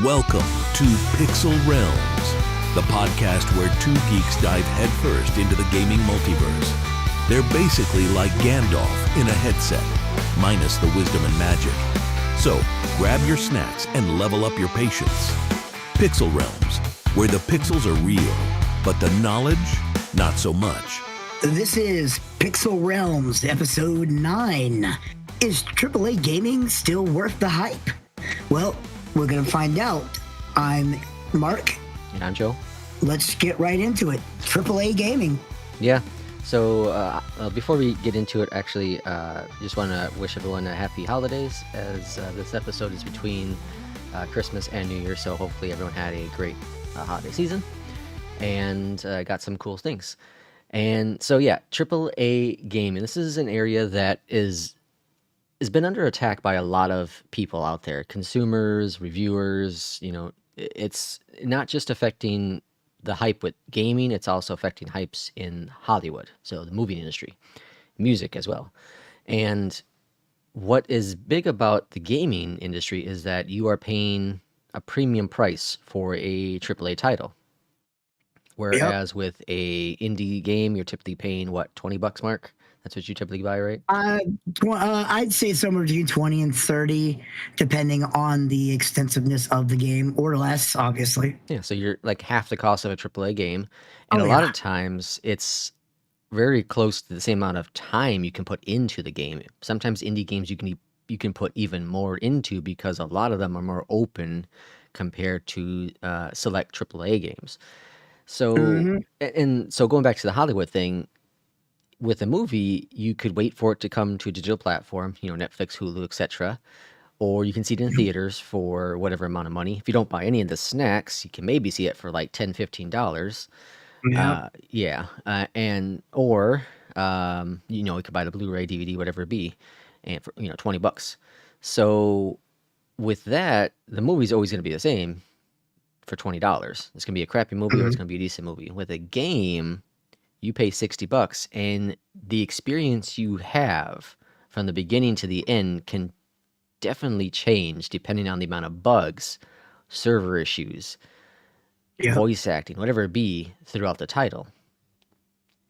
Welcome to Pixel Realms, the podcast where two geeks dive headfirst into the gaming multiverse. They're basically like Gandalf in a headset, minus the wisdom and magic. So, grab your snacks and level up your patience. Pixel Realms, where the pixels are real, but the knowledge, not so much. This is Pixel Realms, episode 9. Is AAA gaming still worth the hype? Well, we're going to find out. I'm Mark. And I'm Joe. Let's get right into it. AAA gaming. Yeah. So before we get into it, actually, just want to wish everyone a happy holidays, as this episode is between Christmas and New Year. So hopefully everyone had a great holiday season and got some cool things. And so, yeah, AAA gaming. This is an area that has been under attack by a lot of people out there, consumers, reviewers. It's not just affecting the hype with gaming, it's also affecting hypes in Hollywood, so the movie industry, music as well. And what is big about the gaming industry is that you are paying a premium price for a AAA title. Whereas with a indie game, you're typically paying, what, $20, Mark? That's what you typically buy, right? I'd say somewhere between 20 and 30, depending on the extensiveness of the game, or less, obviously. Yeah, so you're like half the cost of a AAA game. And a lot of times it's very close to the same amount of time you can put into the game. Sometimes indie games you can put even more into because a lot of them are more open compared to select AAA games. So and so going back to the Hollywood thing, with a movie, you could wait for it to come to a digital platform, Netflix, Hulu, etc. Or you can see it in theaters for whatever amount of money. If you don't buy any of the snacks, you can maybe see it for like $10, $15. You could buy the Blu-ray, DVD, whatever it be, and for $20. So with that, the movie's always going to be the same for $20. It's going to be a crappy movie or it's going to be a decent movie. With a game, you pay $60, and the experience you have from the beginning to the end can definitely change depending on the amount of bugs, server issues, voice acting, whatever it be, throughout the title.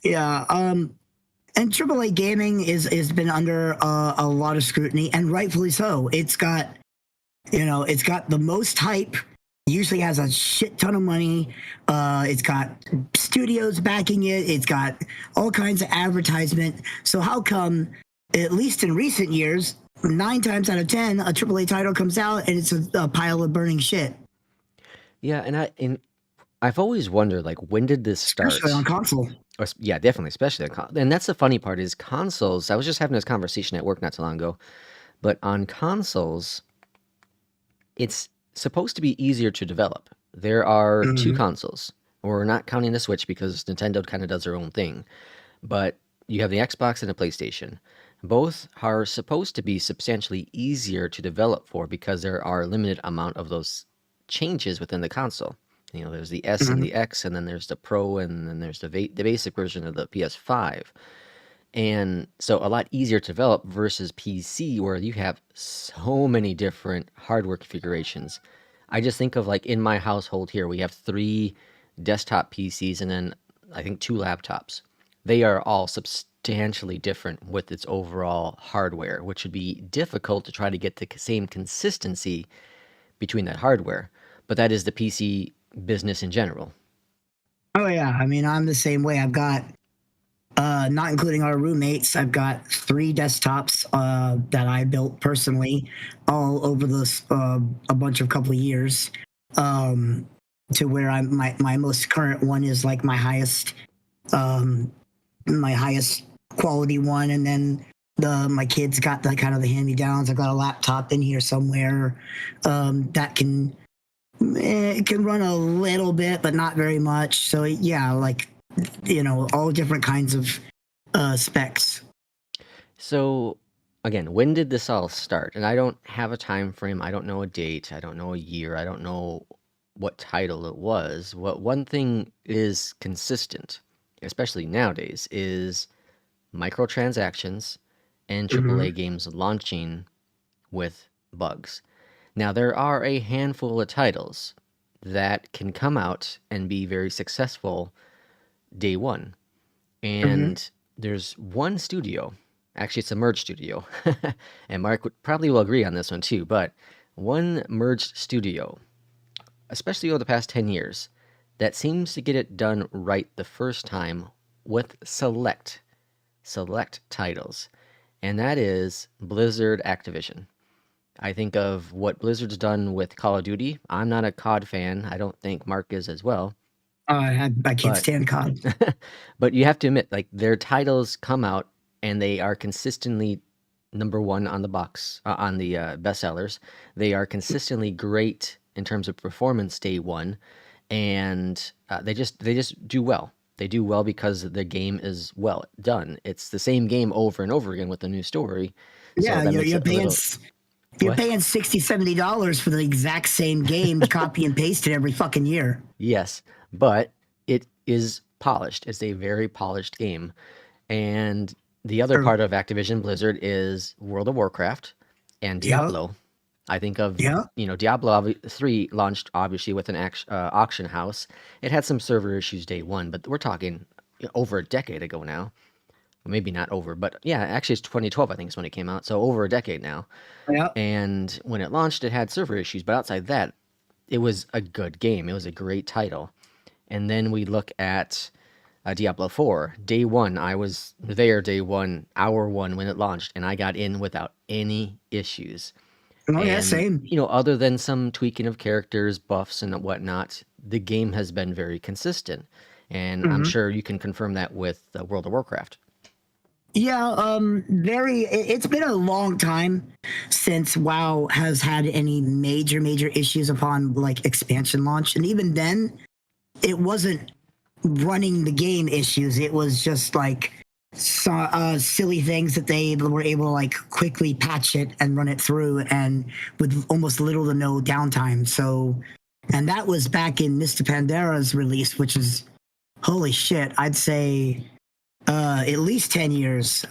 Yeah, and AAA gaming is been under a lot of scrutiny, and rightfully so. It's got the most hype. Usually has a shit ton of money. It's got studios backing it. It's got all kinds of advertisement. So how come, at least in recent years, 9 times out of 10, a AAA title comes out and it's a pile of burning shit? Yeah, and I've always wondered, like, when did this start? Especially on console. Yeah, definitely, especially on console. And that's the funny part is consoles. I was just having this conversation at work not too long ago, but on consoles, it's supposed to be easier to develop. There are 2 consoles. We're not counting the Switch because Nintendo kind of does their own thing. But you have the Xbox and the PlayStation. Both are supposed to be substantially easier to develop for because there are a limited amount of those changes within the console. There's the S and the X, and then there's the Pro, and then there's the basic version of the PS5. And so a lot easier to develop versus PC, where you have so many different hardware configurations. I just think of, like, in my household here, we have 3 desktop PCs and then I think 2 laptops. They are all substantially different with its overall hardware, which would be difficult to try to get the same consistency between that hardware. But that is the PC business in general. Oh, yeah. I mean, I'm the same way. I've got, not including our roommates, I've got 3 desktops that I built personally all over this a bunch of couple of years, to where my most current one is like my highest quality one, and then my kids got the kind of the hand-me-downs. I've got a laptop in here somewhere that it can run a little bit, but not very much. So yeah, like, all different kinds of specs. So again, when did this all start? And I don't have a time frame. I don't know a date. I don't know a year. I don't know what title it was. What one thing is consistent, especially nowadays, is microtransactions and AAA games launching with bugs. Now, there are a handful of titles that can come out and be very successful day one. Hmm. And there's one studio, actually, it's a merged studio, and Mark probably will agree on this one too, but one merged studio, especially over the past 10 years, that seems to get it done right the first time with select titles, and that is Blizzard Activision. I think of what Blizzard's done with Call of Duty. I'm not a COD fan. I don't think Mark is as well. I can't But stand COD. but you have to admit, like their titles come out and they are consistently number one on the box on the bestsellers. They are consistently great in terms of performance day one, and they just do well. They do well because the game is well done. It's the same game over and over again with a new story, so Yeah, that makes you're it a paying little you're what? paying $60-$70 for the exact same game, copy and paste it every fucking year. Yes, but it is polished. It's a very polished game. And the other True. part of Activision Blizzard is World of Warcraft and Yeah, Diablo. I think of, yeah. Diablo 3 launched obviously with an auction house. It had some server issues day one, but we're talking over a decade ago now. Well, maybe not over, but yeah, actually it's 2012, I think is when it came out. So over a decade now. Yeah. And when it launched, it had server issues, but outside that, it was a good game. It was a great title. And then we look at Diablo 4. Day one, I was there day one, hour one when it launched, and I got in without any issues. Oh yeah, And, same. other than some tweaking of characters, buffs, and whatnot, the game has been very consistent. And I'm Hmm. sure you can confirm that with World of Warcraft. Yeah, it's been a long time since WoW has had any major issues upon like expansion launch, and even then, it wasn't running the game issues. It was just like silly things that they were able to like quickly patch it and run it through, and with almost little to no downtime. So, and that was back in Mr. Pandera's release, which is holy shit. I'd say at least 10 years,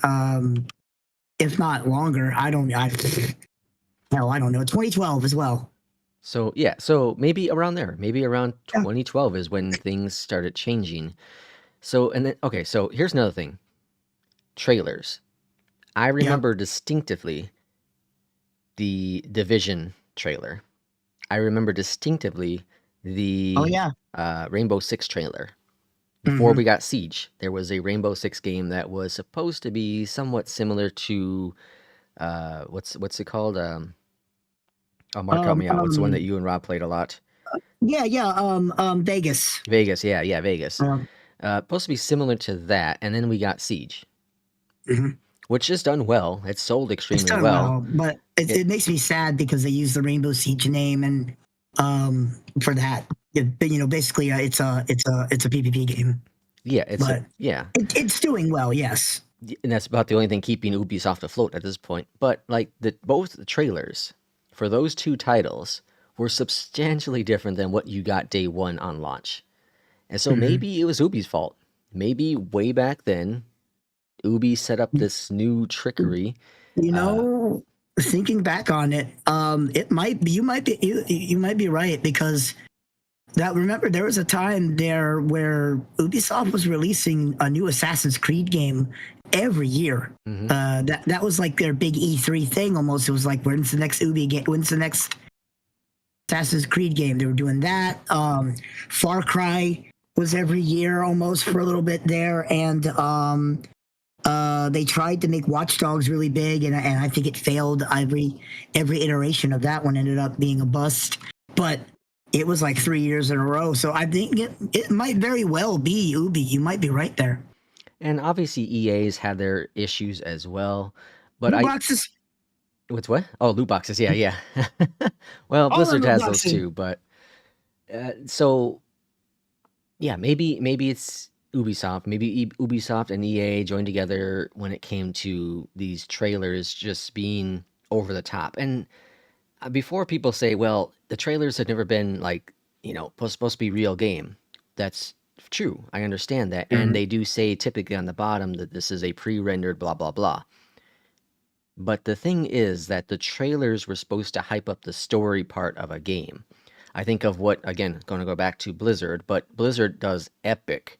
if not longer. Hell, I don't know. 2012 as well. So, yeah, so maybe around there, maybe around Yeah. 2012 is when things started changing. So, and then, okay, so here's another thing trailers. I Yeah. remember distinctively the Division trailer. I remember distinctively Oh, the yeah. Rainbow Six trailer. Before Hmm. we got Siege, there was a Rainbow Six game that was supposed to be somewhat similar to what's it called? Oh, Mark, help Um, me out. What's the one that um, you and Rob played a lot? yeah. Vegas. Vegas, yeah, Vegas. Um, Supposed to be similar to that, and then we got Siege, mhm. which is done well. It's sold It's extremely done well. well, but It, it makes me sad because they use the Rainbow Siege name and for that. Basically, it's a PvP game, yeah, but yeah, it's doing well. Yes. and that's about the only thing keeping Ubisoft afloat at this point. But like both the trailers for those two titles were substantially different than what you got day one on launch. And so Hmm. maybe it was Ubi's fault. Maybe way back then, Ubi set up this new trickery. You Uh, know, thinking back on it, it might be you might be right because that remember there was a time there where Ubisoft was releasing a new Assassin's Creed game every year. mhm. That was like their big E3 thing almost. It was like when's the next Ubi game? When's the next Assassin's Creed game? They were doing that. Far Cry was every year almost for a little bit there, and they tried to make Watch Dogs really big, and I think it failed. Every iteration of that one ended up being a bust. But it was like 3 years in a row. So I think it might very well be Ubi. You might be right there. And obviously EA's had their issues as well. But Blue boxes, what's what? Oh, loot boxes. Yeah, yeah. Well, all the Blizzard loot has those boxes. too, but so yeah, maybe it's Ubisoft. Maybe Ubisoft and EA joined together when it came to these trailers just being over the top. And before people say, well, the trailers have never been like, supposed to be real game. That's true. I understand that. And Mhm. they do say typically on the bottom that this is a pre-rendered blah blah blah. But the thing is that the trailers were supposed to hype up the story part of a game. I think of what, again, going to go back to Blizzard, but Blizzard does epic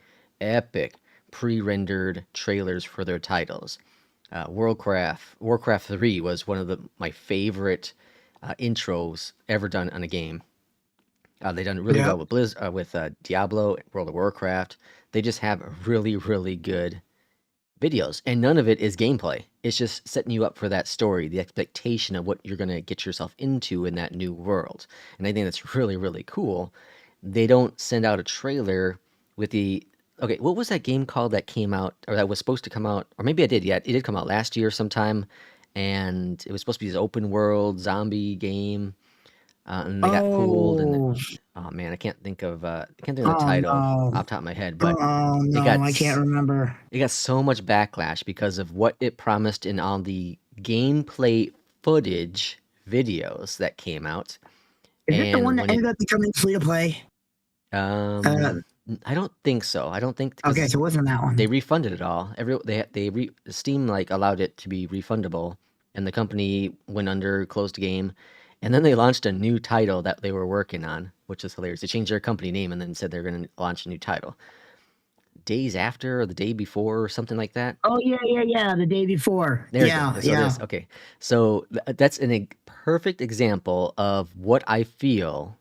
pre-rendered trailers for their titles. Warcraft 3 was one of my favorite intros ever done on a game. They done really Yeah. well with Diablo, World of Warcraft. They just have really good videos, and none of it is gameplay. It's just setting you up for that story, the expectation of what you're going to get yourself into in that new world. And I think that's really cool. They don't send out a trailer with the okay, what was that game called that came out or that was supposed to come out, or maybe I did, yeah, it did come out last year sometime, and it was supposed to be this open world zombie game, and they got pulled, and Oh, oh man, I can't think of the oh title no. off the top of my head, but Oh it no, got I can't remember. it got so much backlash because of what it promised in all the gameplay footage videos that came out. Is it the one And that when it, ended up becoming free to play? Uh, I don't think so. I don't think okay, because so it wasn't that they one. refunded it all. Steam like allowed it to be refundable, and the company went under, closed the game, and then they launched a new title that they were working on, which is hilarious. They changed their company name and then said they're going to launch a new title days after or the day before or something like that. Oh yeah. The day before. There we go. Yeah, So it yeah. is. Okay. So that's perfect example of what I feel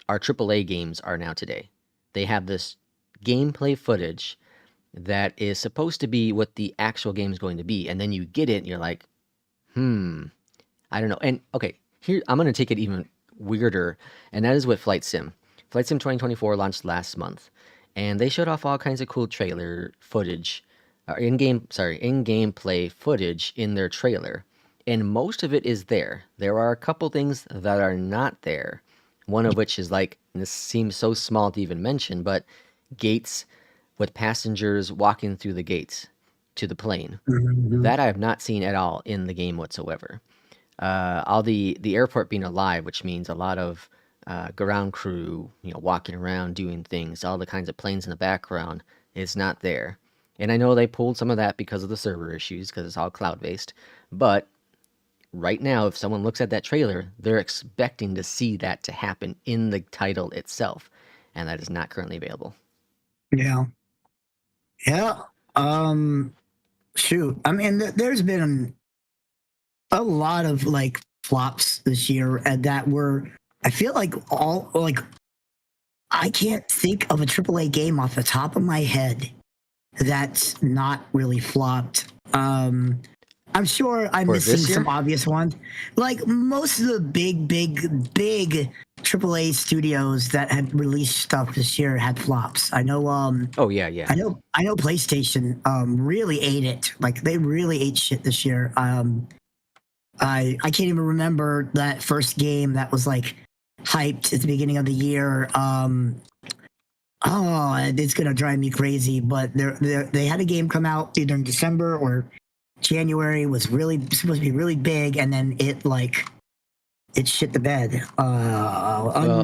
our AAA games are now today. They have this gameplay footage that is supposed to be what the actual game is going to be. And then you get it and you're like, I don't know. And okay, here I'm going to take it even weirder. And that is with Flight Sim. Flight Sim 2024 launched last month. And they showed off all kinds of cool trailer footage, in-game play footage in their trailer. And most of it is there. There are a couple things that are not there. One of which is like, and this seems so small to even mention, but gates with passengers walking through the gates to the plane. Mhm. That I have not seen at all in the game whatsoever. All the airport being alive, which means a lot of ground crew, walking around doing things, all the kinds of planes in the background is not there. And I know they pulled some of that because of the server issues, because it's all cloud based. But right now, if someone looks at that trailer, they're expecting to see that to happen in the title itself, and that is not currently available. Yeah. Yeah. Shoot. I mean, there's been a lot of like flops this year that were. I feel like all like I can't think of a AAA game off the top of my head that's not really flopped. I'm sure I'm For missing this some year? obvious ones. Like most of the big AAA studios that had released stuff this year had flops. I know. Oh yeah. I know. PlayStation really ate it. Like they really ate shit this year. I can't even remember that first game that was like hyped at the beginning of the year. Oh, it's gonna drive me crazy. But they had a game come out either in December or January. Was really supposed to be really big, and then it shit the bed. Well,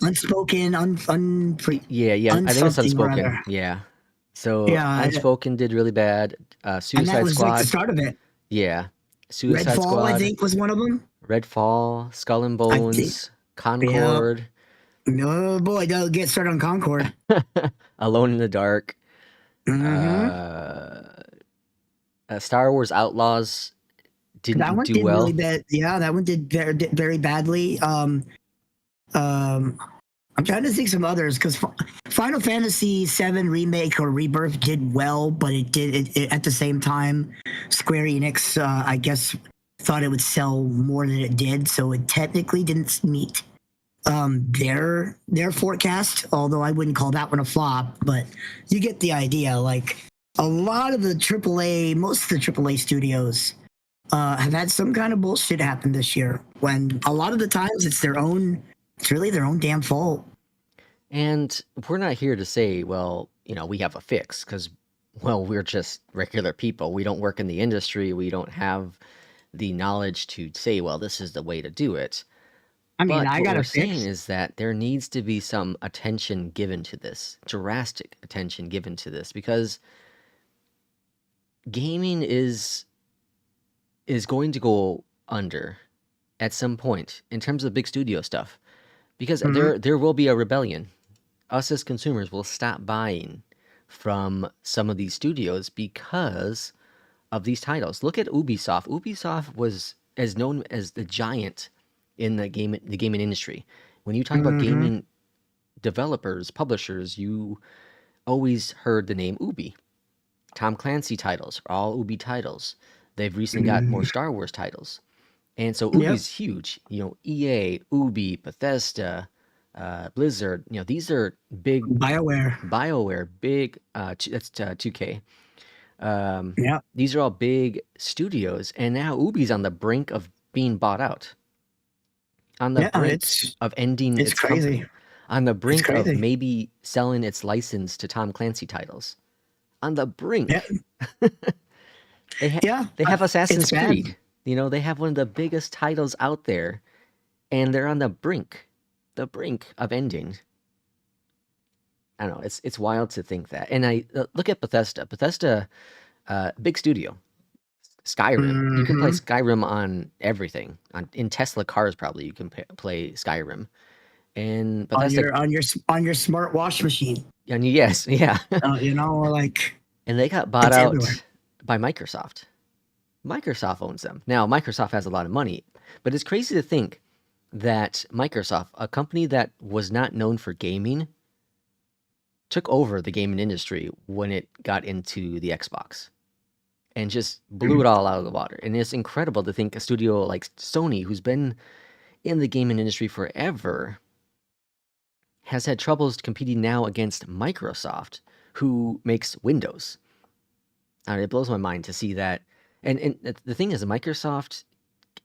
Unspoken, yeah. I think it's unsomething or Unspoken. other. Yeah. So Yeah, Unspoken did really bad. and that Suicide was like the Squad. start of it. Yeah. Suicide Redfall, I Squad. think, was one of them. Redfall. Skull and I think. Bones. Yeah. Concord. No boy, don't get started on Concord. Alone in the Dark. Mm-hmm. Uh, Star Wars Outlaws That didn't one do did really well. bad. Yeah, that one did very badly. I'm trying to think some others because Final Fantasy VII Remake or Rebirth did well, but it at the same time, Square Enix, I guess, thought it would sell more than it did, so it technically didn't meet their forecast. Although I wouldn't call that one a flop, but you get the idea. Like a lot of the most of the AAA studios have had some kind of bullshit happen this year. When a lot of the times it's really their own damn fault. And we're not here to say, well, we have a fix because, well, we're just regular people. We don't work in the industry. We don't have the knowledge to say, well, this is the way to do it. I mean, But I what got we're a saying fix. is that there needs to be some attention given to this, drastic attention given to this, because gaming is is going to go under at some point in terms of big studio stuff, because Mhm. there will be a rebellion. Us as consumers will stop buying from some of these studios because of these titles. Look at Ubisoft. Ubisoft was as known as the giant in the gaming industry. When you talk about Mhm. gaming developers, publishers, you always heard the name Ubi. Tom Clancy titles are all Ubi titles. They've recently got more Mhm. Star Wars titles. And so Yep. Ubi's huge. EA, Ubi, Bethesda, Blizzard. These are big. BioWare. BioWare, big. That's 2K. Yep. These are all big studios, and now Ubi's on the brink of being bought out, on the Yeah. brink of ending It's its crazy. company, on the It's brink of crazy. maybe selling its license to Tom Clancy titles. On the Yeah. brink. They Yeah. they have It's Assassin's bad. Creed. They have one of the biggest titles out there, and they're on the brink of ending. I don't know. It's wild to think that. And I look at Bethesda. Bethesda, big studio. Skyrim. You can play Mhm. Skyrim on everything. In Tesla cars, probably you can play Skyrim. And On Bethesda, your smart wash machine. and yes, yeah. Like And they got bought it's everywhere. out by Microsoft. Microsoft owns them. Now, Microsoft has a lot of money, but it's crazy to think that Microsoft, a company that was not known for gaming, took over the gaming industry when it got into the Xbox and just blew it all out of the water. And it's incredible to think a studio like Sony, who's been in the gaming industry forever, has had troubles competing now against Microsoft, who makes Windows. It blows my mind to see that. And the thing is, Microsoft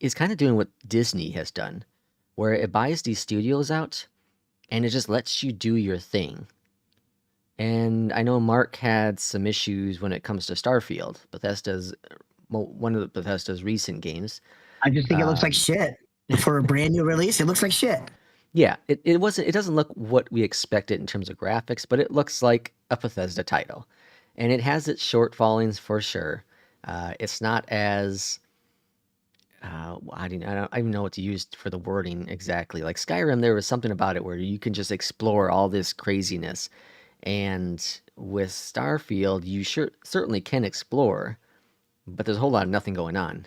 is kind of doing what Disney has done, where it buys these studios out and it just lets you do your thing. And I know Mark had some issues when it comes to Starfield, one of Bethesda's recent games. I just think it looks like Um, shit for a brand new release. It looks like shit. yeah, it doesn't look what we expected in terms of graphics, but it looks like a Bethesda title, and it has its shortfallings for sure. It's not as I don't even know what to use for the wording exactly. Like Skyrim, there was something about it where you can just explore all this craziness, and with Starfield, you certainly can explore, but there's a whole lot of nothing going on.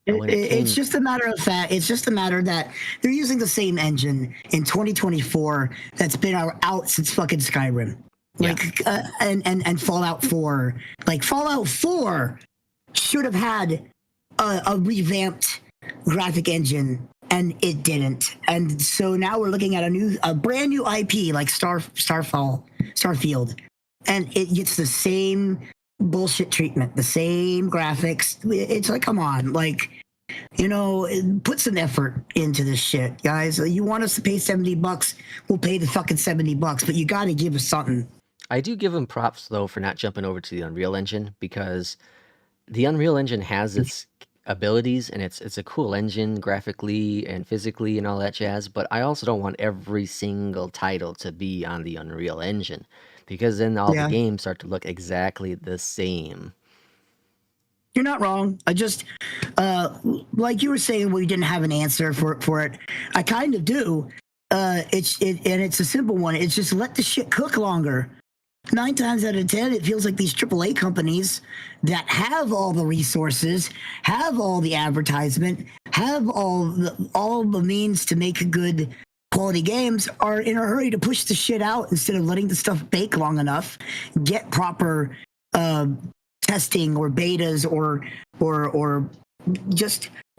When it It's came, just a matter of fact. It's just a matter that they're using the same engine in 2024 that's been out since fucking Skyrim. yeah, Like and Fallout 4. Like Fallout 4 should have had a revamped graphic engine and it didn't. And so now we're looking at a brand new IP like Starfield, and it gets the same bullshit treatment, the same graphics. It's like, come on, like, put some effort into this shit, guys. You want us to pay $70? We'll pay the fucking $70, but you got to give us something. I do give them props though for not jumping over to the Unreal Engine, because the Unreal Engine has its abilities and it's a cool engine graphically and physically and all that jazz, but I also don't want every single title to be on the Unreal Engine, because then all the Yeah, games start to look exactly the same. you're not wrong. I just, like you were saying, we didn't have an answer for it. I kind of do. And it's a simple one. It's just let the shit cook longer. 9 times out of 10, it feels like these AAA companies that have all the resources, have all the advertisement, have all the means to make good quality games, are in a hurry to push the shit out instead of letting the stuff bake long enough, get proper uh, testing or betas or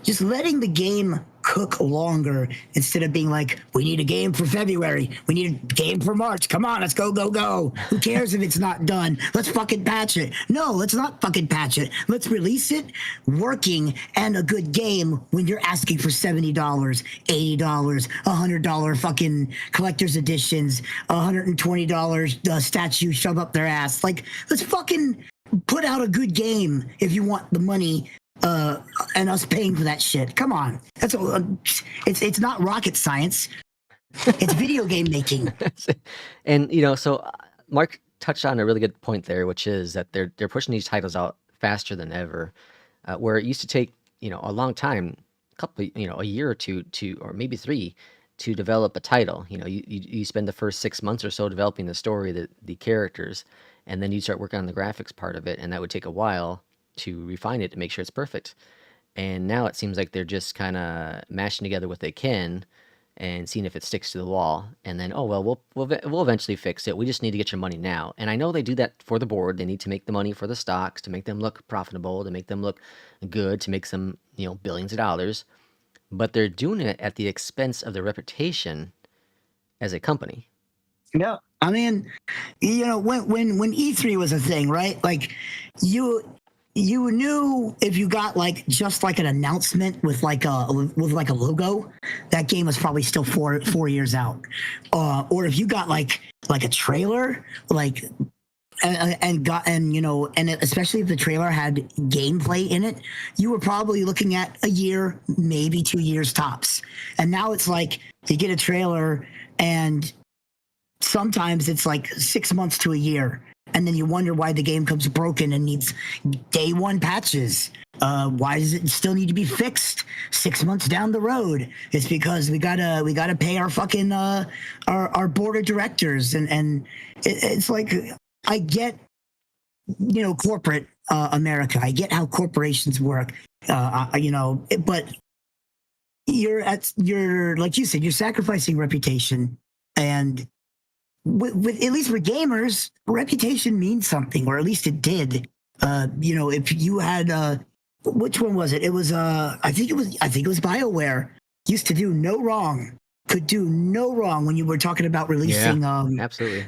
just letting the game cook longer instead of being like, we need a game for February, we need a game for March, come on, let's go who cares if it's not done, let's fucking patch it. No, let's not fucking patch it, let's release it working and a good game when you're asking for $70, $80, $100 fucking collector's editions, $120 statue shove up their ass. Like, let's fucking put out a good game if you want the money and us paying for that shit. Come on, it's not rocket science. It's video game making. And so Mark touched on a really good point there, which is that they're pushing these titles out faster than ever, where it used to take a long time, a year or two or maybe 3 to develop a title. You spend the first 6 months or so developing the story, the characters, and then you start working on the graphics part of it, and that would take a while to refine it to make sure it's perfect. And now it seems like they're just kind of mashing together what they can and seeing if it sticks to the wall. And then, oh well, we'll eventually fix it. We just need to get your money now. And I know they do that for the board. They need to make the money for the stocks, to make them look profitable, to make them look good, to make some billions of dollars. But they're doing it at the expense of their reputation as a company. Yeah, I mean, when E3 was a thing, right? Like, you knew if you got like just like an announcement with like a logo, that game was probably still 4 years out. Or if you got like a trailer, like and especially if the trailer had gameplay in it, you were probably looking at a year, maybe 2 years tops. And now it's like you get a trailer and sometimes it's like 6 months to a year, and then you wonder why the game comes broken and needs day one patches. Why does it still need to be fixed 6 months down the road? It's because we gotta pay our fucking our board of directors, and it's like, I get corporate America. I get how corporations work. But you're like you said, you're sacrificing reputation. And with at least with gamers, reputation means something, or at least it did. If you had which one was it? It was I think it was BioWare used to do no wrong, could do no wrong when you were talking about releasing absolutely.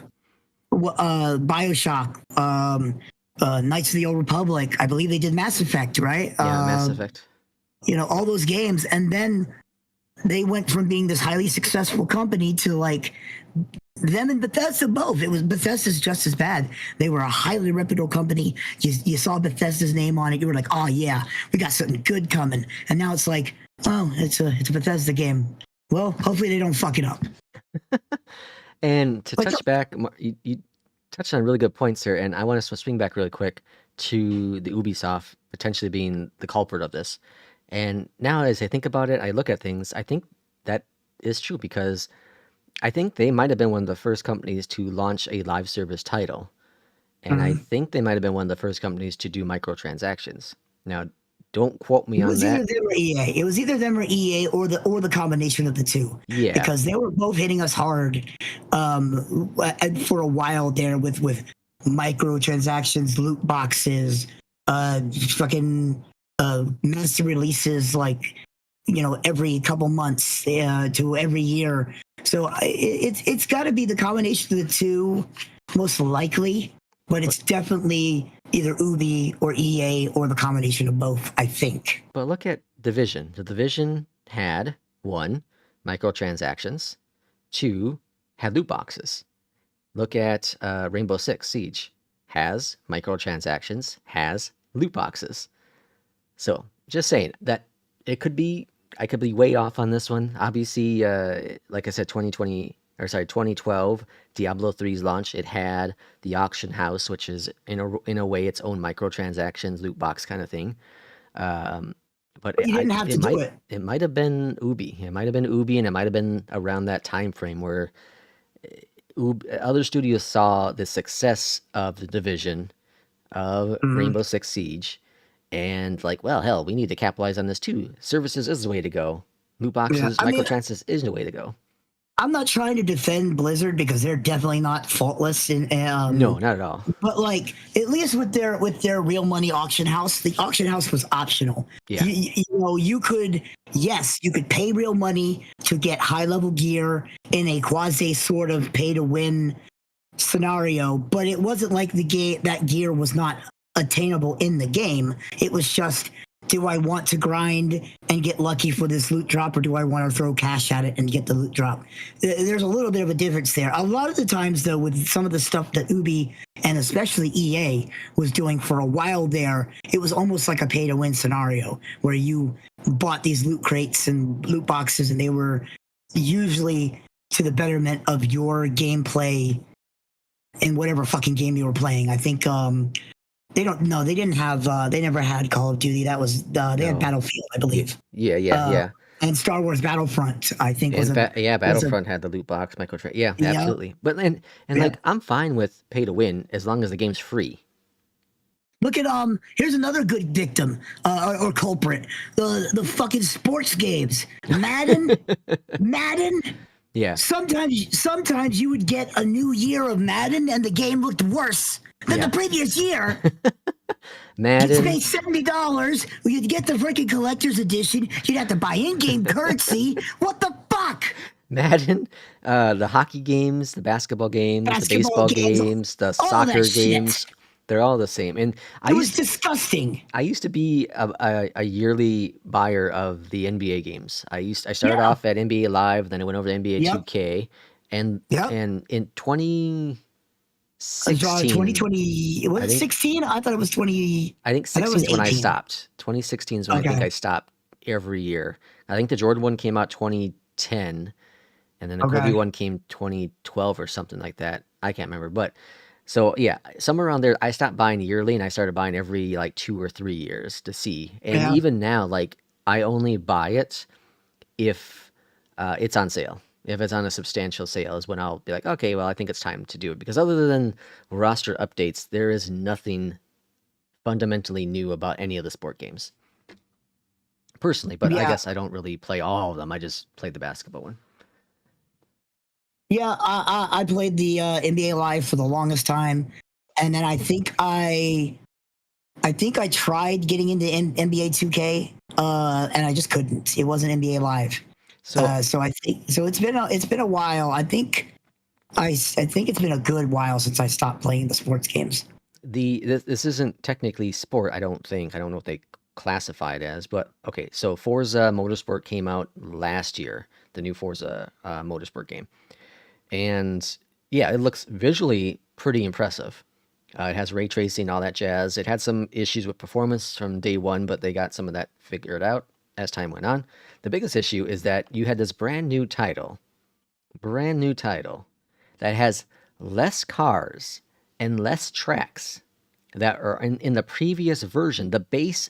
BioShock, Knights of the Old Republic. I believe they did Mass Effect, right? Yeah, Mass Effect. All those games, and then they went from being this highly successful company to like them and Bethesda both. It was Bethesda's just as bad. They were a highly reputable company. You saw Bethesda's name on it. You were like, oh yeah, we got something good coming. And now it's like, oh, it's a Bethesda game. Well, hopefully they don't fuck it up. And to touch back, you touched on really good points here, and I want to swing back really quick to the Ubisoft potentially being the culprit of this. And now as I think about it, I look at things, I think that is true, because I think they might have been one of the first companies to launch a live service title. And I think they might have been one of the first companies to do microtransactions. Now, don't quote me on that. It was either them or EA, or the combination of the two. Yeah. Because they were both hitting us hard for a while there with microtransactions, loot boxes, fucking master releases, like every couple months to every year. So it's got to be the combination of the two, most likely. But it's definitely either Ubi or EA or the combination of both, I think. But look at Division. The Division had 1, microtransactions, 2, had loot boxes. Look at Rainbow Six Siege. Has microtransactions, has loot boxes. So just saying that I could be way off on this one. Obviously, like I said, 2012, Diablo 3's launch, it had the auction house, which is in a way its own microtransactions, loot box kind of thing. But you didn't have to do it. It might have been Ubi. It might have been Ubi, and it might have been around that time frame where other studios saw the success of the Division, of Rainbow Six Siege, and like, well, hell, we need to capitalize on this too. Services is the way to go. Loot boxes, microtransactions is the way to go. I'm not trying to defend Blizzard, because they're definitely not faultless. No, not at all. But like, at least with their real money auction house, the auction house was optional. Yeah. You could pay real money to get high level gear in a quasi sort of pay to win scenario, but it wasn't like that gear was not attainable in the game. It was just, do I want to grind and get lucky for this loot drop, or do I want to throw cash at it and get the loot drop? There's a little bit of a difference there. A lot of the times, though, with some of the stuff that Ubi and especially EA was doing for a while there, it was almost like a pay-to-win scenario where you bought these loot crates and loot boxes, and they were usually to the betterment of your gameplay in whatever fucking game you were playing. I think They don't. No, they didn't have. They never had Call of Duty. That was. They had No. Battlefield, I Yeah, believe. yeah. And Star Wars Battlefront, I think, was And a yeah, was a. Battlefront had the loot box microtrade. Yeah, Yeah, absolutely. But and yeah. like I'm fine with pay to win as long as the game's free. Look at here's another good victim or culprit. The fucking sports games. Madden. Yeah, Sometimes you would get a new year of Madden and the game looked worse than the yeah. previous year. You'd Madden, pay $70. You'd get the freaking collector's edition. You'd have to buy in-game currency. What the fuck? Madden, the hockey games, the basketball games, the Basketball baseball games, games, the all that soccer shit. games, they're all the same. And It was disgusting. I used to be a yearly buyer of the NBA games. I started Yeah. off at NBA Live, then I went over to NBA Yep. 2K, and Yep. in I draw 2016, 2020. Was I it think 16? I thought it was 20. I think I thought it 16 was is when I 18. stopped. 2016 is when I think Okay. I stopped every year. I think the Jordan one came out 2010, and then the Kobe Okay. one came 2012 or something like that. I can't remember, but so yeah, somewhere around there, I stopped buying yearly and I started buying every like 2 or 3 years to see. And Yeah. even now, like I only buy it if it's on sale. If it's on a substantial sale, is when I'll be like, okay, well, I think it's time to do it. Because other than roster updates, there is nothing fundamentally new about any of the sport games personally. But I Yeah. guess I don't really play all of them. I just play the basketball one. Yeah. I played the NBA Live for the longest time, and then I think I tried getting into NBA 2K, and I just couldn't. It wasn't NBA Live. So So I think so. It's been a while. I think it's been a good while since I stopped playing the sports games. this isn't technically sport, I don't think. I don't know what they classify it as, but okay. So Forza Motorsport came out last year, the new Forza Motorsport game, and yeah, it looks visually pretty impressive. It has ray tracing, all that jazz. It had some issues with performance from day one, but they got some of that figured out as time went on. The biggest issue is that you had this brand new title that has less cars and less tracks that are in the previous version, the base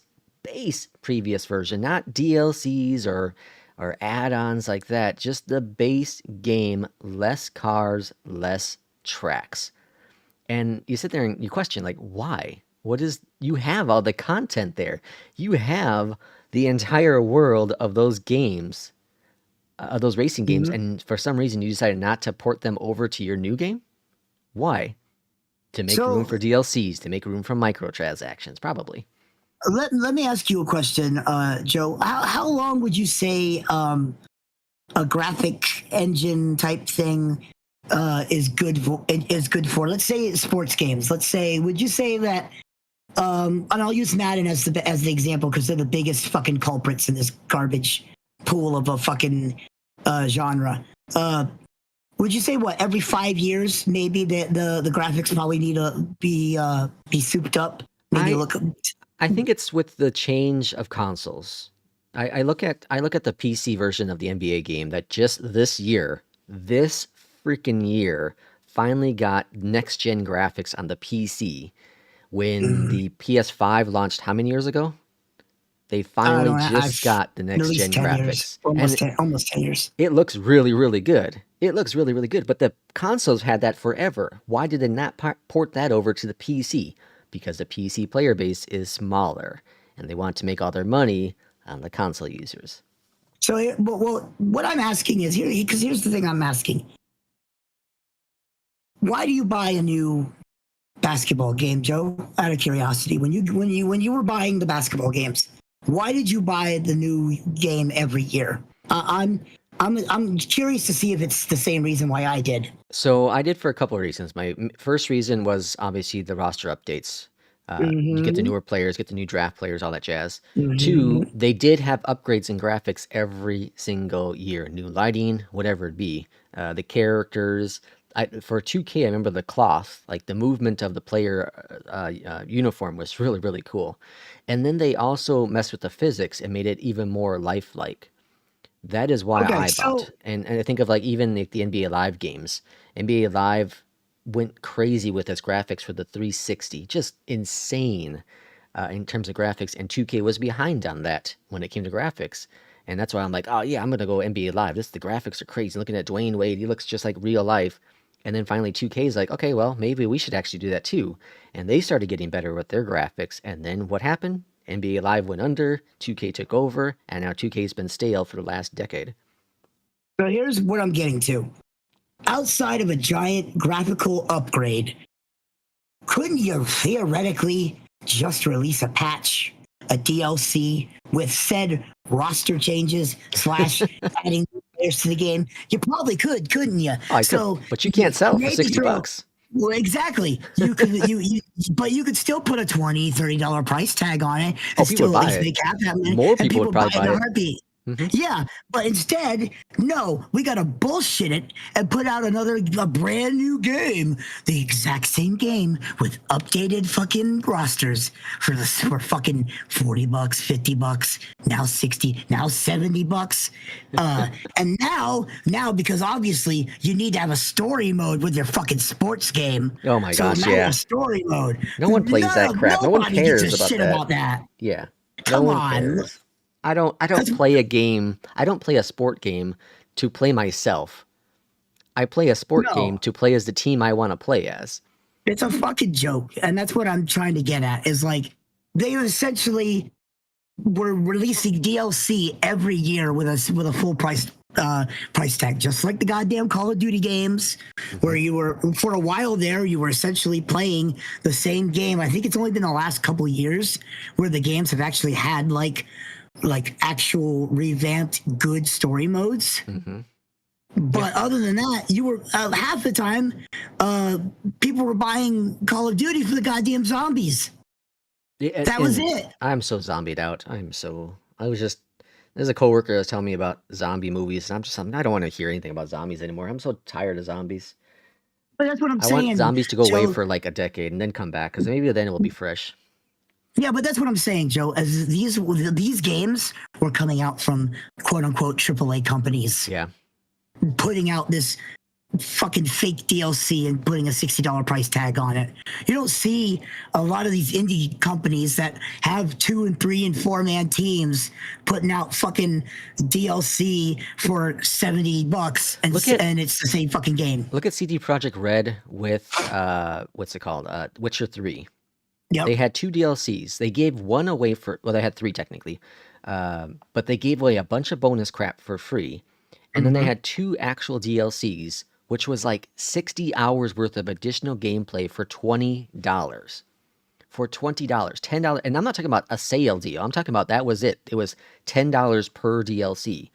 previous version, not DLCs or add-ons like that, just the base game, less cars, less tracks. And you sit there and you question, like, why? What is, you have all the content there. You have the entire world of those games, those racing games, Mhm. and for some reason you decided not to port them over to your new game? Why? To make room So for DLCs, to make room for microtransactions, probably. let me ask you a question, Joe. How long would you say a graphic engine type thing is good for? Let's say sports games. Let's say, would you say that? And I'll use Madden as the example because they're the biggest fucking culprits in this garbage pool of a fucking genre. Would you say what, every 5 years maybe the graphics probably need to be souped up? Maybe I look. I think it's with the change of consoles. I look at the PC version of the NBA game that just this freaking year, finally got next gen graphics on the PC. When Mm, the PS5 launched, how many years ago? They I finally don't know. I've just got the at next least gen 10 years, graphics, and almost 10 years. it looks really, really good. It looks really, really good. But the consoles had that forever. Why did they not port that over to the PC? Because the PC player base is smaller, and they want to make all their money on the console users. So, well, what I'm asking is here, because here's the thing I'm asking: why do you buy a new basketball game, Joe? Out of curiosity, when you were buying the basketball games, why did you buy the new game every year? I'm curious to see if it's the same reason why I did. So I did for a couple of reasons. My first reason was obviously the roster updates. You get the Mm-hmm. newer players, get the new draft players, all that jazz. Mm-hmm. Two, they did have upgrades in graphics every single year. New lighting, whatever it be. The characters. For 2K, I remember the cloth, like the movement of the player uniform was really, really cool. And then they also messed with the physics and made it even more lifelike. That is why Okay, I bought. so And I think of like even like the NBA Live games. NBA Live went crazy with its graphics for the 360, just insane in terms of graphics, and 2K was behind on that when it came to graphics. And that's why I'm like, oh yeah, I'm gonna go NBA Live. The graphics are crazy. Looking at Dwayne Wade, he looks just like real life. And then finally 2K is like, okay, well, maybe we should actually do that too. And they started getting better with their graphics. And then what happened? NBA Live went under, 2K took over, and now 2K's been stale for the last decade. So here's what I'm getting to. Outside of a giant graphical upgrade, couldn't you theoretically just release a patch, a DLC with said roster changes / adding players to the game? You probably could, couldn't you? Oh, but you can't sell for $60. Well, exactly. You could, but you could still put a $20, $30 price tag on it. Oh, people would buy it. More people would probably buy it. Mm-hmm. Yeah, but instead, no, we got to bullshit it and put out a brand new game, the exact same game with updated fucking rosters for fucking $40, $50, now 60, now $70. And now because obviously you need to have a story mode with your fucking sports game. Oh my gosh, yeah. Story mode. No one plays that crap. No one cares about that. Yeah. Come on. I don't play a game. I don't play a sport game to play myself. I play a sport game to play as the team I want to play as. It's a fucking joke, and that's what I'm trying to get at. Is like they essentially were releasing DLC every year with a full price tag, just like the goddamn Call of Duty games, where you were for a while there. You were essentially playing the same game. I think it's only been the last couple of years where the games have actually had like actual revamped good story modes. Mm-hmm. But other than that, you were half the time people were buying Call of Duty for the goddamn zombies. Yeah, that was it. I'm so zombied out. There's a coworker that was telling me about zombie movies, and I don't want to hear anything about zombies anymore. I'm so tired of zombies. But that's what I'm saying. I want zombies to go away for like a decade and then come back, because maybe then it will be fresh. Yeah, but that's what I'm saying, Joe. As these games were coming out from quote unquote AAA companies. Yeah. Putting out this fucking fake DLC and putting a $60 price tag on it. You don't see a lot of these indie companies that have 2 and 3 and 4 man teams putting out fucking DLC for $70 and it's the same fucking game. Look at CD Projekt Red with what's it called? Witcher 3. Yep. They had 2 DLCs. They gave one away they had 3 technically. But they gave away a bunch of bonus crap for free. And then they had 2 actual DLCs, which was like 60 hours worth of additional gameplay for $20. For $20. $10. And I'm not talking about a sale deal. I'm talking about that was it. It was $10 per DLC.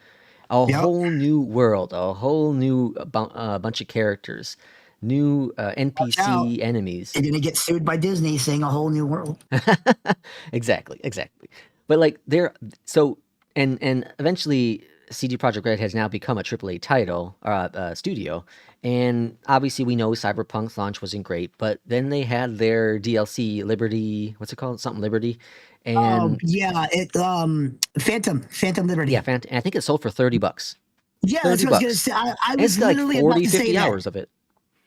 Whole new world. A whole new bunch of characters. New NPC enemies. You're going to get sued by Disney saying a whole new world. Exactly. But like and eventually CD Projekt Red has now become a AAA title studio, and obviously we know Cyberpunk's launch wasn't great, but then they had their DLC Liberty, what's it called? Something Liberty. And Phantom Liberty. Yeah, Phantom. I think it sold for $30. Yeah, that's what I was going to say. I was literally like 40, about to 50 say hours of it.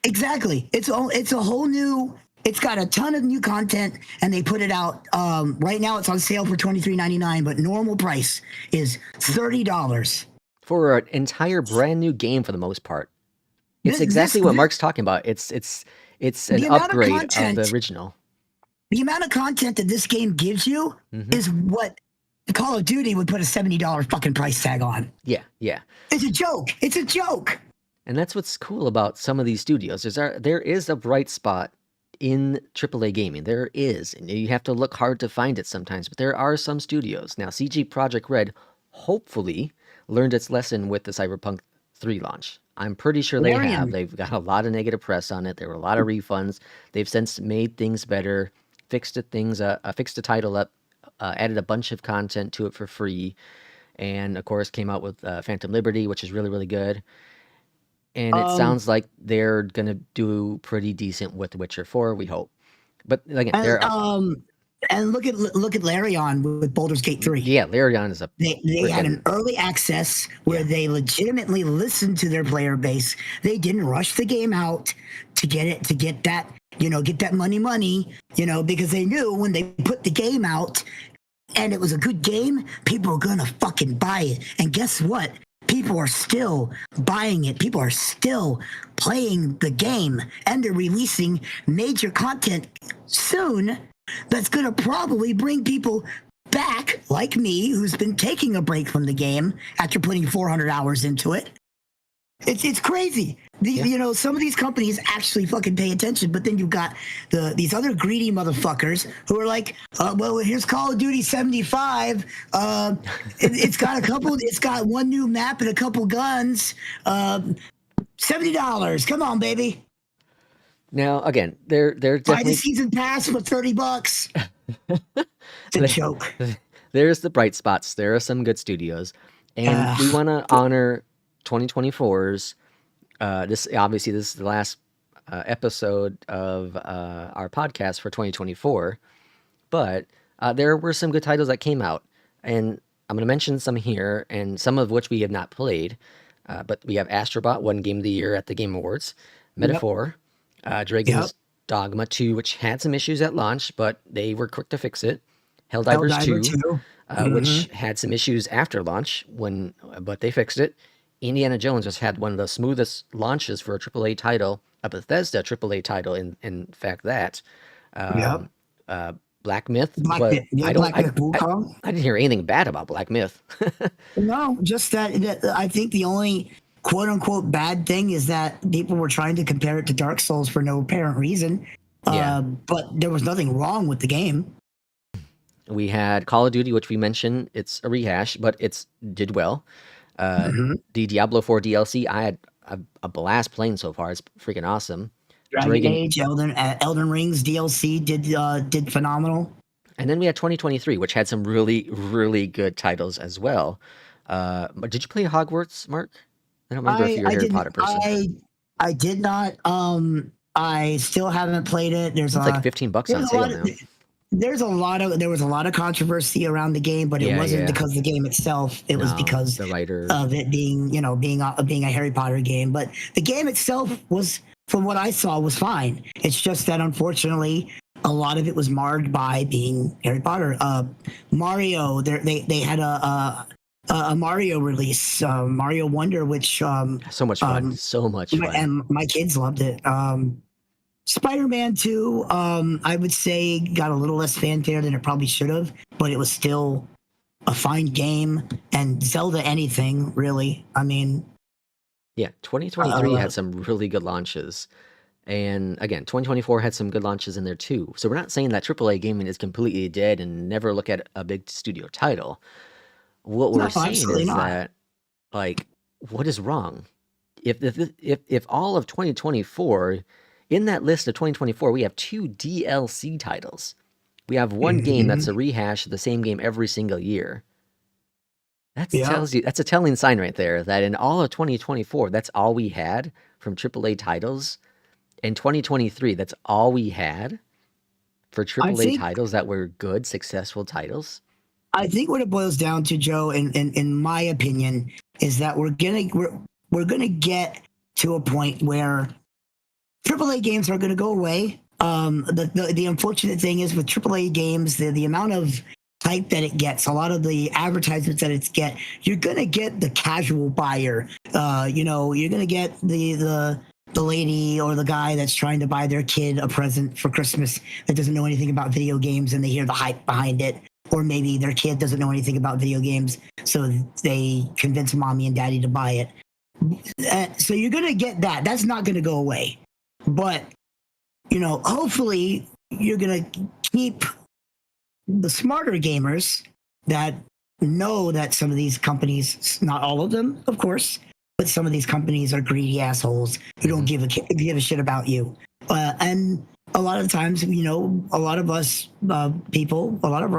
Exactly. It's a whole new. It's got a ton of new content, and they put it out. Right now, it's on sale for $23.99, but normal price is $30 for an entire brand new game. For the most part, it's exactly what Mark's talking about. It's an upgrade of the original. The amount of content that this game gives you is what Call of Duty would put a $70 fucking price tag on. Yeah. It's a joke. And that's what's cool about some of these studios. There is a bright spot in AAA gaming. There is. And you have to look hard to find it sometimes, but there are some studios. Now, CD Projekt Red hopefully learned its lesson with the Cyberpunk 3 launch. I'm pretty sure they have. They've got a lot of negative press on it. There were a lot of refunds. They've since made things better, fixed the title up, added a bunch of content to it for free, and of course came out with Phantom Liberty, which is really, really good. And it sounds like they're gonna do pretty decent with Witcher 4. We hope, but again, and look at Larion with Baldur's Gate 3. Yeah, Larion is They had an early access where they legitimately listened to their player base. They didn't rush the game out. to get that, get that money, because they knew when they put the game out and it was a good game, people were gonna fucking buy it. And guess what? People are still buying it. People are still playing the game, and they're releasing major content soon that's gonna probably bring people back, like me, who's been taking a break from the game after putting 400 hours into it. It's crazy. Some of these companies actually fucking pay attention, but then you've got these other greedy motherfuckers who are like, well, here's Call of Duty 75. It's got one new map and a couple guns. $70. Come on, baby. Now, again, they're Buy definitely the season pass for $30. It's a joke. There's the bright spots. There are some good studios, and we want to honor 2024's. This is the last episode of our podcast for 2024, but there were some good titles that came out, and I'm going to mention some here, and some of which we have not played. But we have Astrobot, won Game of the Year at the Game Awards. Metaphor, Dragon's Dogma 2, which had some issues at launch, but they were quick to fix it. Helldivers 2, which had some issues after launch, but they fixed it. Indiana Jones just had one of the smoothest launches for a AAA title, a Bethesda AAA title. In fact, that Black Myth. Black But Myth. Yeah, Black Myth Wukong. I didn't hear anything bad about Black Myth. No, just that I think the only quote unquote bad thing is that people were trying to compare it to Dark Souls for no apparent reason. But there was nothing wrong with the game. We had Call of Duty, which we mentioned. It's a rehash, but it's did well. The Diablo 4 DLC, I had a blast playing so far. It's freaking awesome. Dragon Age, Elden Ring's DLC did phenomenal. And then we had 2023, which had some really, really good titles as well. But did you play Hogwarts, Mark? I don't remember if you're a Harry Potter person. I did not. I still haven't played it. It's like $15 on sale now. There was a lot of controversy around the game, but it wasn't because of the game itself. It was because the writer of it being a Harry Potter game. But the game itself was, from what I saw, was fine. It's just that unfortunately a lot of it was marred by being Harry Potter. Mario, they had a Mario release, Mario Wonder, which so much fun, and my kids loved it. Spider-Man 2, I would say got a little less fanfare than it probably should have, but it was still a fine game. And Zelda anything, really. I mean... Yeah, 2023 had some really good launches. And again, 2024 had some good launches in there too. So we're not saying that AAA gaming is completely dead and never look at a big studio title. What we're saying is that, like, what is wrong? If all of 2024... In that list of 2024, we have 2 DLC titles. We have one game that's a rehash of the same game every single year. That's a telling sign right there that in all of 2024, that's all we had from AAA titles. In 2023, that's all we had for AAA titles that were good, successful titles. I think what it boils down to, Joe, in my opinion, is that we're gonna get to a point where AAA games are going to go away. The unfortunate thing is with AAA games, the amount of hype that it gets, a lot of the advertisements that it's get, you're going to get the casual buyer. You're going to get the lady or the guy that's trying to buy their kid a present for Christmas that doesn't know anything about video games, and they hear the hype behind it. Or maybe their kid doesn't know anything about video games, so they convince mommy and daddy to buy it. So you're going to get that. That's not going to go away. But, hopefully you're going to keep the smarter gamers that know that some of these companies, not all of them, of course, but some of these companies are greedy assholes who don't give a shit about you. And a lot of times, a lot of us people, a lot of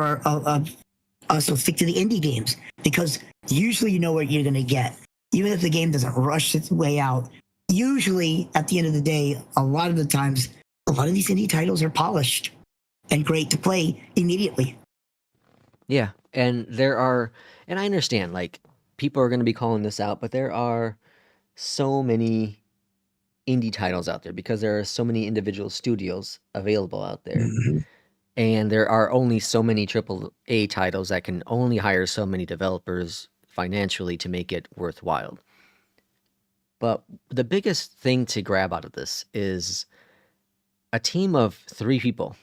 us will stick to the indie games because usually you know what you're going to get. Even if the game doesn't rush its way out, usually at the end of the day, a lot of the times, a lot of these indie titles are polished and great to play immediately. Yeah, and I understand, like, people are going to be calling this out, but there are so many indie titles out there because there are so many individual studios available out there. Mhm. And there are only so many AAA titles that can only hire so many developers financially to make it worthwhile. But the biggest thing to grab out of this is a team of 3 people,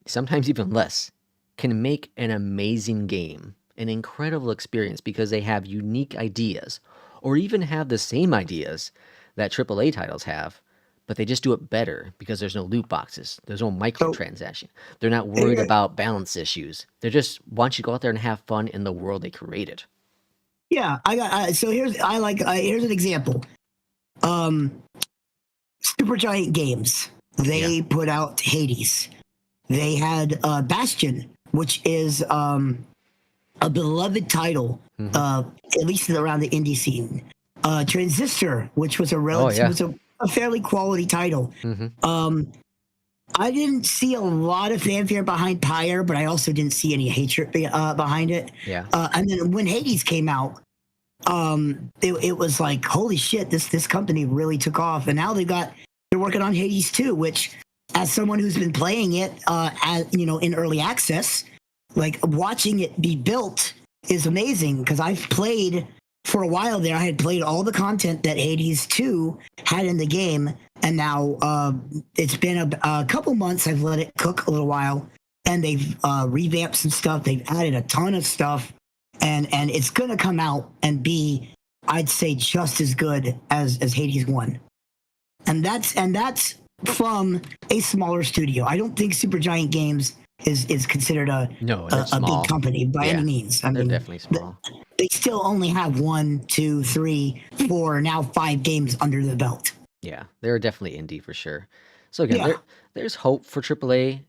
sometimes even less, can make an amazing game, an incredible experience because they have unique ideas or even have the same ideas that AAA titles have, but they just do it better because there's no loot boxes. There's no So microtransaction. They're not worried here, about balance issues. They just want you to go out there and have fun in the world they created. yeah, I got. So here's an example. Um, Supergiant Games. Yeah. They put out Hades. They had Bastion, which is a beloved title, hmm at least around the indie scene. Transistor, which was Oh yeah. was a fairly quality title. hmm Um, I didn't see a lot of fanfare behind Pyre, but I also didn't see any hatred behind it. Yeah. And then when Hades came out, it was like, holy shit, this company really took off, and now they're working on Hades 2, which, as someone who's been playing it, in early access, like watching it be built is amazing because I've played for a while there. I had played all the content that Hades 2 had in the game, and now it's been a couple months. I've let it cook a little while, and they've revamped some stuff. They've added a ton of stuff, and it's gonna come out and be, I'd say, just as good as Hades 1. And that's from a smaller studio. I don't think Supergiant Games is considered No, they're a small. big company by Yeah, any means. I they're mean, definitely small. they still only have 1, 2, 3, 4, now 5 games under the belt. Yeah, they're definitely indie for sure. So again, Yeah, there's hope for AAA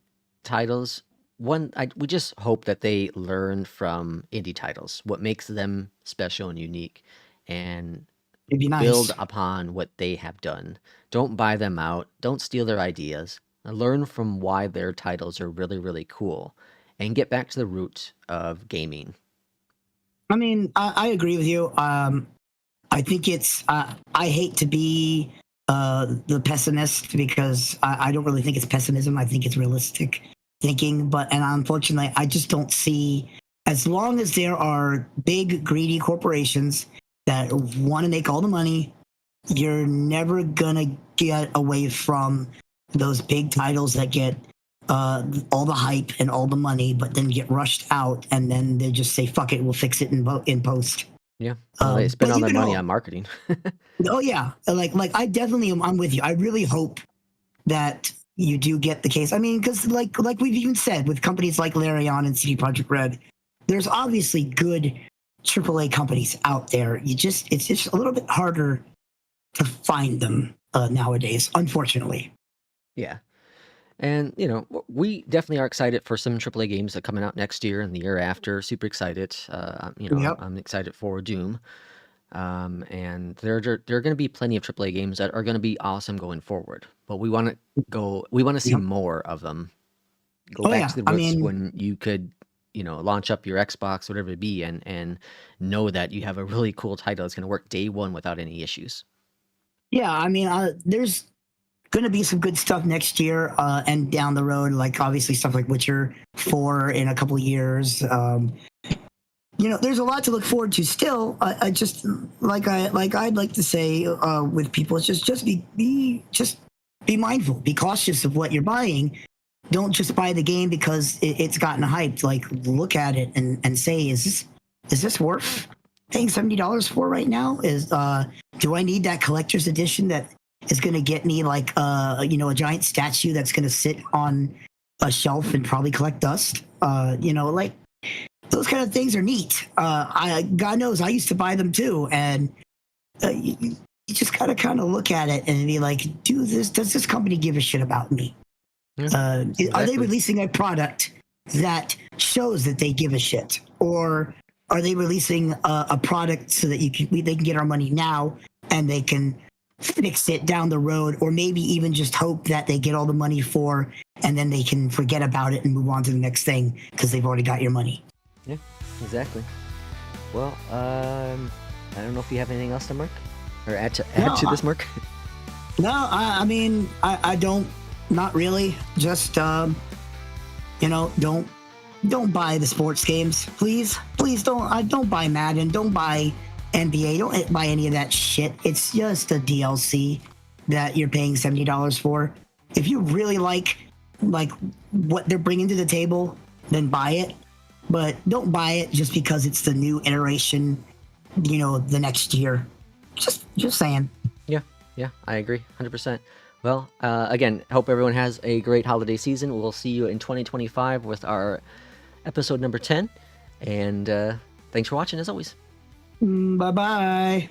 titles. We just hope that they learn from indie titles, what makes them special and unique, and it'd be build nice. upon what they have done. Don't buy them out. Don't steal their ideas. Learn from why their titles are really, really cool, and get back to the root of gaming. I mean, I agree with you. I think it's. I hate to be the pessimist because I don't really think it's pessimism. I think it's realistic thinking. And unfortunately, I just don't see. As long as there are big greedy corporations that want to make all the money, you're never gonna get away from those big titles that get all the hype and all the money, but then get rushed out, and then they just say, "Fuck it, we'll fix it in post." Yeah, well, they spend But all their even money though, on marketing. oh yeah, like I definitely I'm with you. I really hope that you do get the case. I mean, because like we've even said with companies like Larian and CD Projekt Red, there's obviously good AAA companies out there. It's just a little bit harder to find them nowadays, unfortunately. Yeah. And, we definitely are excited for some AAA games that are coming out next year and the year after. Super excited. Yep. I'm excited for Doom. And there are going to be plenty of AAA games that are going to be awesome going forward. But we want to see Yep. more of them. Go Oh back yeah. to the I roots mean, when you could, launch up your Xbox, whatever it be, and know that you have a really cool title that's going to work day one without any issues. yeah. I mean, there's going to be some good stuff next year and down the road. Like obviously stuff like Witcher 4 in a couple of years. There's a lot to look forward to. Still, I just I'd like to say with people, it's just be mindful, be cautious of what you're buying. Don't just buy the game because it's gotten hyped. Like look at it and say, is this worth paying $70 for right now? Do I need that collector's edition that is going to get me like a giant statue that's going to sit on a shelf and probably collect dust? Like those kind of things are neat. God knows I used to buy them too, and you just gotta kind of look at it and be like, does this company give a shit about me? Yeah, Are they exactly. releasing a product that shows that they give a shit, or are they releasing a product so that they can get our money now and they can fix it down the road, or maybe even just hope that they get all the money and then they can forget about it and move on to the next thing because they've already got your money. Yeah, exactly. Well, I don't know if you have anything else to mark or add to No, this, Mark. No, I mean, I don't, not really. Just, don't buy the sports games, please. Please don't. Don't buy Madden. Don't buy NBA. Don't buy any of that shit. It's just a DLC that you're paying $70 for. If you really like what they're bringing to the table, then buy it. But don't buy it just because it's the new iteration, the next year. Just saying. Yeah, I agree, 100%. Well, again, hope everyone has a great holiday season. We'll see you in 2025 with our episode number 10. And thanks for watching, as always. Bye bye.